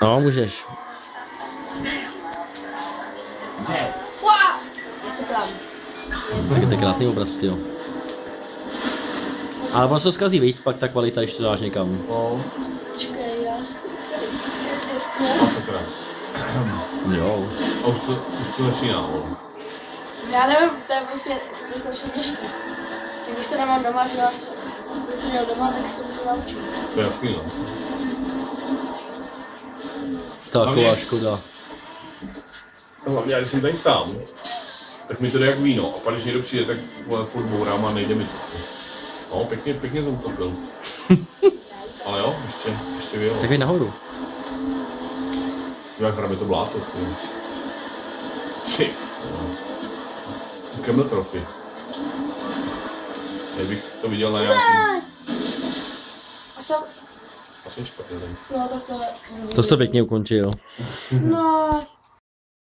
No, můžeš. Je to tam. Tak je to krásný obraz, tyjo. Ale ono se to zkazí, víc, pak ta kvalita, když to dáš někam. No. Počkej, já A sakra. Jo. A už to začíná, no. Já nevím, to je prostě strašně těžké. Tak když to nemám doma, že já bych to měl doma, tak se to naučím. To je jasný, no. Taková škoda. Hlavně, když jsem tady sám, tak mi to jde jak víno. A pak když někdo přijde, tak furt bourám a nejde mi to. No, pěkně jsem utopil. Ale jo, ještě vyjelo. Tak jdi nahoru. Jak hrabe to bláto, ty. Ty. Camel Trophy. Kdybych to viděl na nějaký... A jsem... Asi špatně. No, tak to... To jsi to pěkně ukončil. No...